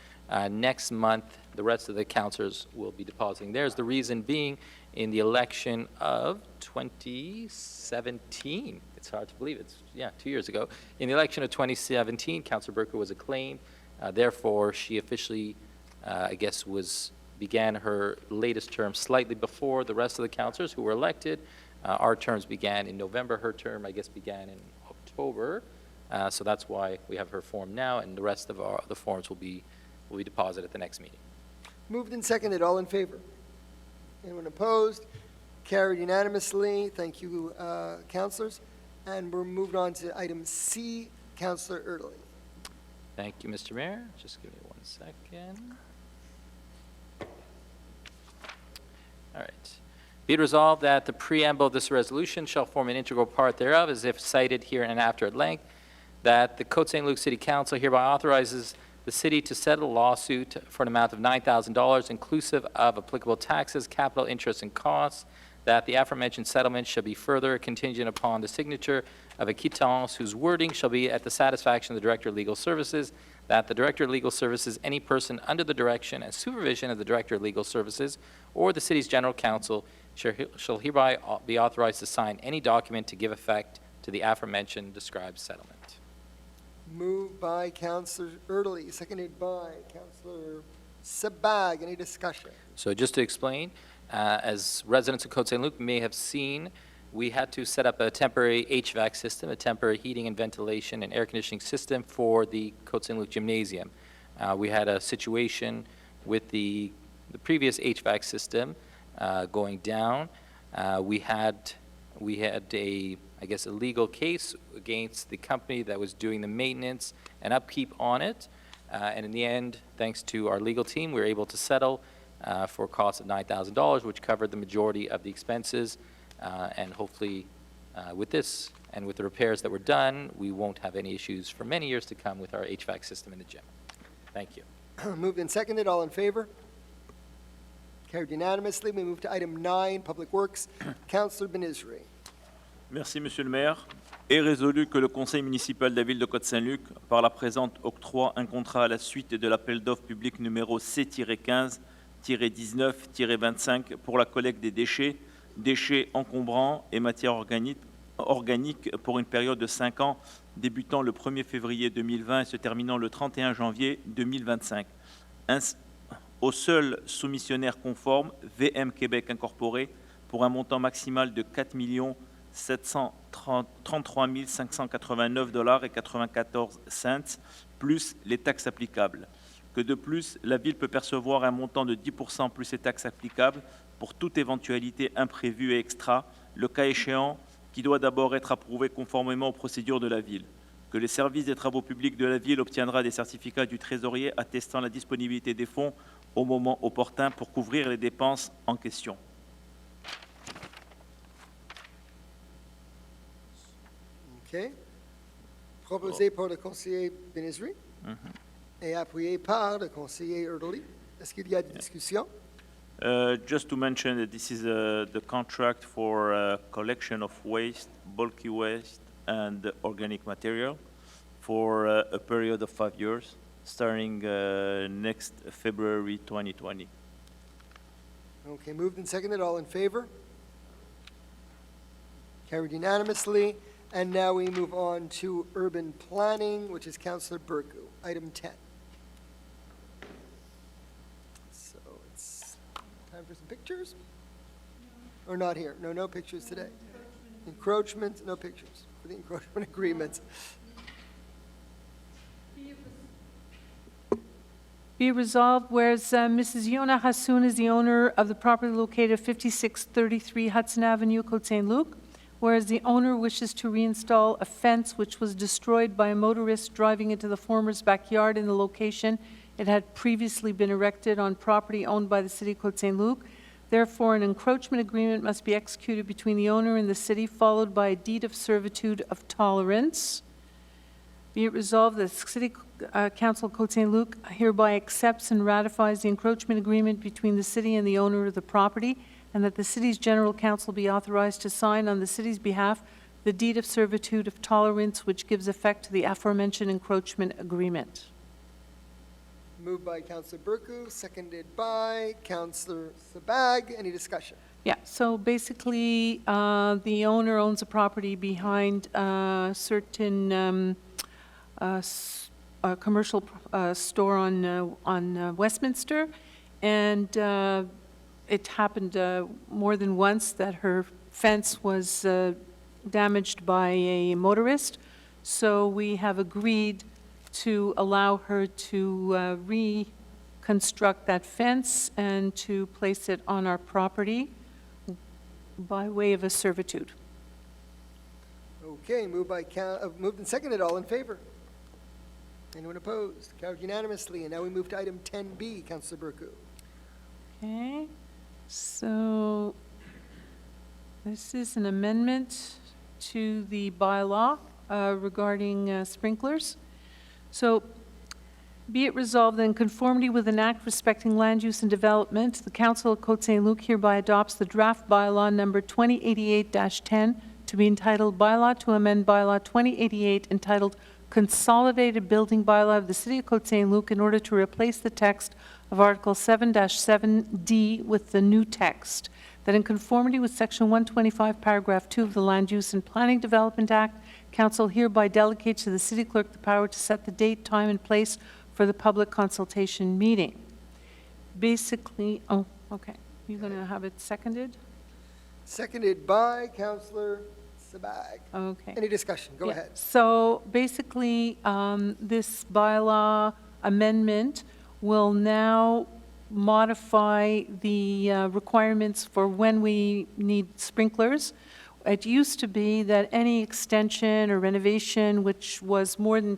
Next month, the rest of the councillors will be depositing theirs. The reason being, in the election of 2017, it's hard to believe, it's, 2 years ago. In the election of 2017, Councillor Berku was acclaimed. Therefore, she officially, began her latest term slightly before the rest of the councillors who were elected. Our terms began in November. Her term, began in October. So that's why we have her form now, and the rest of the forms will be deposited at the next meeting. Moved and seconded, all in favor? Anyone opposed? Carried unanimously. Thank you, councillors. And we're moved on to item C, Councillor Erdely. Thank you, Mr. Mayor. Just give me 1 second. All right. Be it resolved that the preamble of this resolution shall form an integral part thereof, as if cited here and after at length, that the Côte Saint-Luc City Council hereby authorizes the city to settle a lawsuit for an amount of $9,000 inclusive of applicable taxes, capital, interest, and costs, that the aforementioned settlement shall be further contingent upon the signature of a quittance whose wording shall be at the satisfaction of the Director of Legal Services, that the Director of Legal Services, any person under the direction and supervision of the Director of Legal Services or the city's general counsel shall hereby be authorized to sign any document to give effect to the aforementioned described settlement. Moved by Councillor Erdely, seconded by Councillor Sabag. Any discussion? So just to explain, as residents of Côte Saint-Luc may have seen, we had to set up a temporary HVAC system, a temporary heating and ventilation and air conditioning system for the Côte Saint-Luc Gymnasium. We had a situation with the previous HVAC system going down. We had a legal case against the company that was doing the maintenance and upkeep on it. And in the end, thanks to our legal team, we were able to settle for a cost of $9,000, which covered the majority of the expenses. And hopefully, with this and with the repairs that were done, we won't have any issues for many years to come with our HVAC system in the gym. Thank you. Moved and seconded. All in favor? Carried unanimously. We move to item 9, Public Works. Councillor Benizri. Merci, Monsieur le maire. Est résolu que le conseil municipal de la ville de Côte Saint-Luc, par la présente, octroie un contrat à la suite de l'appel d'offres public numéro C-15-19-25 pour la collecte des déchets encombrants et matières organiques pour une période de 5 ans débutant le 1er février 2020 et se terminant le 31 janvier 2025. Au seul soumissionnaire conforme, VM Québec Incorporé, pour un montant maximal de 4 733 589,94 $, plus les taxes applicables. Que de plus, la ville peut percevoir un montant de 10% plus les taxes applicables pour toute éventualité imprévue et extra, le cas échéant, qui doit d'abord être approuvé conformément aux procédures de la ville. Que les services des travaux publics de la ville obtiendra des certificats du trésorier attestant la disponibilité des fonds au moment opportun pour couvrir les dépenses en question. OK. Proposé par le conseiller Benizri et appuyé par le conseiller Erdely. Est-ce qu'il y a des discussions? Just to mention that this is the contract for collection of waste, bulky waste, and organic material for a period of 5 years, starting next February 2020. Okay, moved and seconded. All in favor? Carried unanimously. And now we move on to urban planning, which is Councillor Berku, item 10. So it's time for some pictures? Or not here? No pictures today. Encroachment, no pictures for the encroachment agreements. Be resolved, whereas Mrs. Yona Hassoun is the owner of the property located at 5633 Hudson Avenue, Côte Saint-Luc, whereas the owner wishes to reinstall a fence which was destroyed by a motorist driving into the former's backyard in the location it had previously been erected on property owned by the City of Côte Saint-Luc. Therefore, an encroachment agreement must be executed between the owner and the city, followed by a deed of servitude of tolerance. Be it resolved that the City Council of Côte Saint-Luc hereby accepts and ratifies the encroachment agreement between the city and the owner of the property, and that the city's general counsel be authorized to sign on the city's behalf the deed of servitude of tolerance which gives effect to the aforementioned encroachment agreement. Moved by Councillor Berku, seconded by Councillor Sabag. Any discussion? Yeah, so basically, the owner owns a property behind a certain commercial store on Westminster, and it happened more than once that her fence was damaged by a motorist. So we have agreed to allow her to reconstruct that fence and to place it on our property by way of a servitude. Okay, moved and seconded. All in favor? Anyone opposed? Carried unanimously. And now we move to item 10B, Councillor Berku. Okay, so this is an amendment to the bylaw regarding sprinklers. So be it resolved that in conformity with an act respecting land use and development, the Council of Côte Saint-Luc hereby adopts the draft bylaw number 2088-10 to be entitled Bylaw to Amend Bylaw 2088 entitled Consolidated Building Bylaw of the City of Côte Saint-Luc in order to replace the text of Article 7-7D with the new text. That in conformity with Section 125, Paragraph 2 of the Land Use and Planning Development Act, Council hereby delegates to the City Clerk the power to set the date, time, and place for the public consultation meeting. Basically, oh, okay. You're going to have it seconded? Seconded by Councillor Sabag. Okay. Any discussion? Go Yeah. ahead. So basically, this bylaw amendment will now modify the requirements for when we need sprinklers. It used to be that any extension or renovation which was more than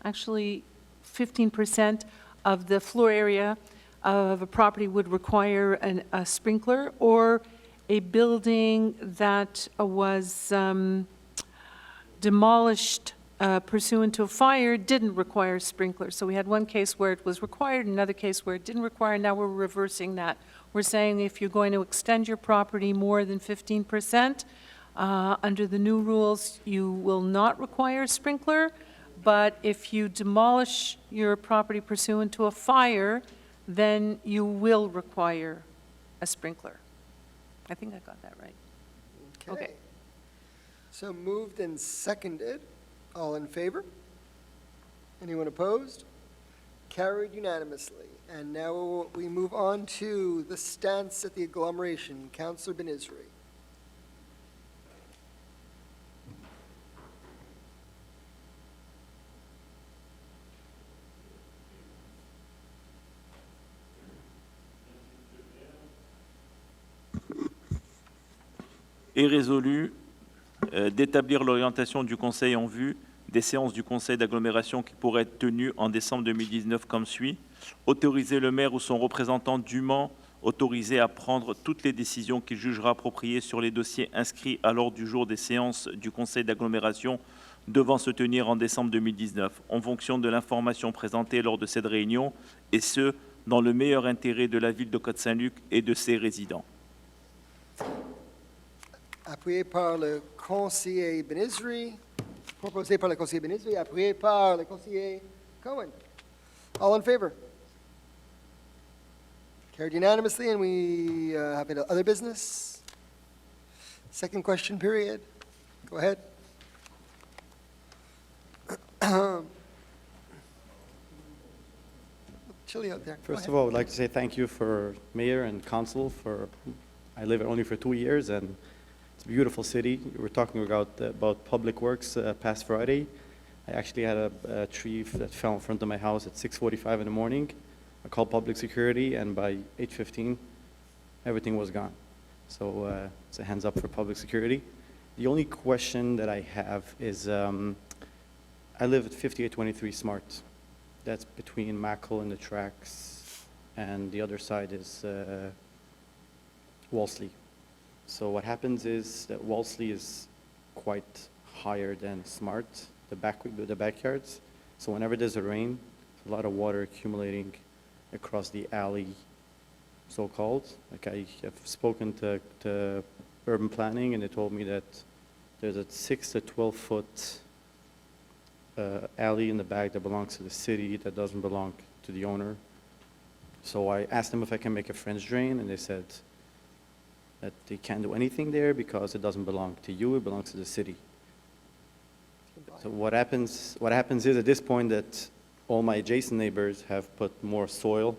actually 15% of the floor area of a property would require a sprinkler, or a building that was demolished pursuant to a fire didn't require sprinklers. So we had one case where it was required, another case where it didn't require. Now we're reversing that. We're saying if you're going to extend your property more than 15%, under the new rules, you will not require a sprinkler. But if you demolish your property pursuant to a fire, then you will require a sprinkler. I think I got that right. Okay. So moved and seconded. All in favor? Anyone opposed? Carried unanimously. And now we move on to the stance at the agglomeration. Councillor Benizri. Est résolu d'établir l'orientation du Conseil en vue des séances du Conseil d'agglomération qui pourraient être tenues en décembre 2019 comme suit. Autoriser le maire ou son représentant dûment autorisé à prendre toutes les décisions qu'il jugera appropriées sur les dossiers inscrits à l'ordre du jour des séances du Conseil d'agglomération devant se tenir en décembre 2019, en fonction de l'information présentée lors de cette réunion, et ce, dans le meilleur intérêt de la ville de Côte Saint-Luc et de ses résidents. Appuyé par le conseiller Benizri. Proposé par le conseiller Benizri. Appuyé par le conseiller Cohen. All in favor? Carried unanimously, and we have other business. Second question period. Go ahead. Chilly out there. Go First ahead. of all, I would like to say thank you for Mayor and Council for, I live only for 2 years, and it's a beautiful city. We were talking about public works past Friday. I actually had a tree that fell in front of my house at 6:45 in the morning. I called public security, and by 8:15, everything was gone. So it's a hands up for public security. The only question that I have is, I live at 5823 Smart. That's between Mackle and the tracks, and the other side is Walsley. So what happens is that Walsley is quite higher than Smart, the backyards. So whenever there's a rain, a lot of water accumulating across the alley, so-called. Like I have spoken to urban planning, and they told me that there's a 6 to 12 foot alley in the back that belongs to the city that doesn't belong to the owner. So I asked them if I can make a French drain, and they said that they can't do anything there because it doesn't belong to you, it belongs to the city. So what happens is at this point that all my adjacent neighbors have put more soil,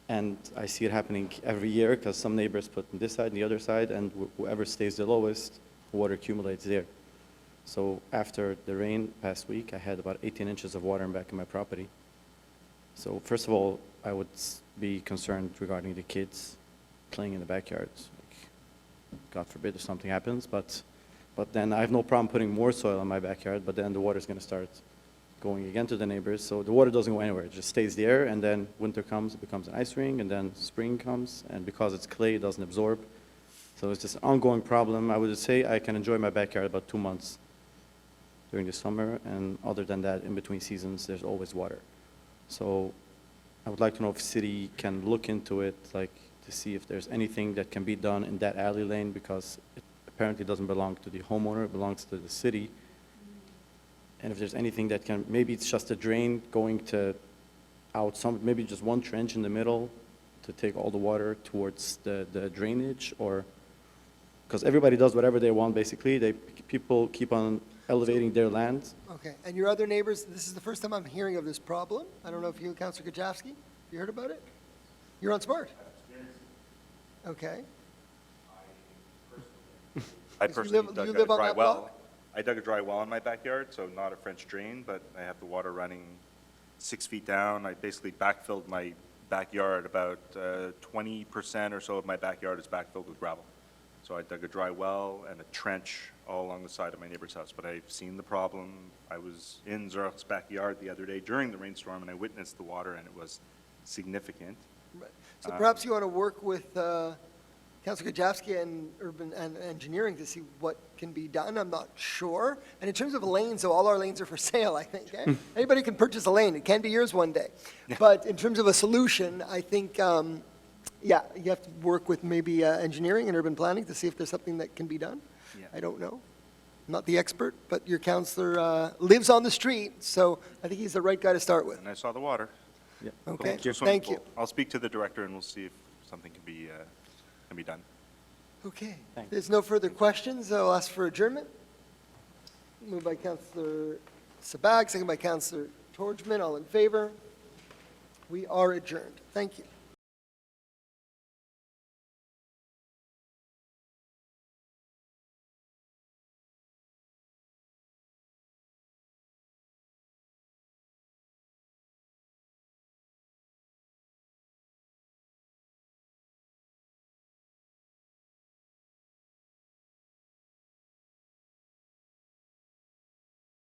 and I see it happening every year because some neighbors put on this side and the other side, and whoever stays the lowest, water accumulates there. So after the rain past week, I had about 18 inches of water in back of my property. So first of all, I would be concerned regarding the kids playing in the backyards. God forbid if something happens, but then I have no problem putting more soil in my backyard, but then the water is going to start going again to the neighbors. So the water doesn't go anywhere. It just stays there, and then winter comes, it becomes an ice ring, and then spring comes, and because it's clay, it doesn't absorb. So it's just an ongoing problem. I would say I can enjoy my backyard about 2 months during the summer, and other than that, in between seasons, there's always water. So I would like to know if city can look into it, like to see if there's anything that can be done in that alley lane, because it apparently doesn't belong to the homeowner, it belongs to the city. And if there's anything that can, maybe it's just a drain going to out some, maybe just one trench in the middle to take all the water towards the drainage, or, because everybody does whatever they want, basically. People keep on elevating their land. Okay, and your other neighbors, this is the first time I'm hearing of this problem. I don't know if you, Councillor Gajewski, you heard about it? You're on Smart? Okay. I You personally live- dug you a live on dry that well. block? I dug a dry well in my backyard, so not a French drain, but I have the water running 6 feet down. I basically backfilled my backyard. About 20% or so of my backyard is backfilled with gravel. So I dug a dry well and a trench all along the side of my neighbor's house. But I've seen the problem. I was in Zurch's backyard the other day during the rainstorm, and I witnessed the water, and it was significant. Right. So perhaps you want to work with Councillor Gajewski and Urban and Engineering to see what can be done. I'm not sure. And in terms of lanes, so all our lanes are for sale, I think. Eh? Anybody can purchase a lane. It can be yours one day. But in terms of a solution, I think, yeah, you have to work with maybe engineering and urban planning to see if there's something that can be done. Yeah. I don't know. I'm not the expert, but your councillor lives on the street, so I think he's the right guy to start with. And I saw the water. Okay, So thank you. I'll speak to the director, and we'll see if something can be done. Okay, if there's no further questions, I'll ask for adjournment. Moved by Councillor Sabag, second by Councillor Torgman, all in favor. We are adjourned. Thank you.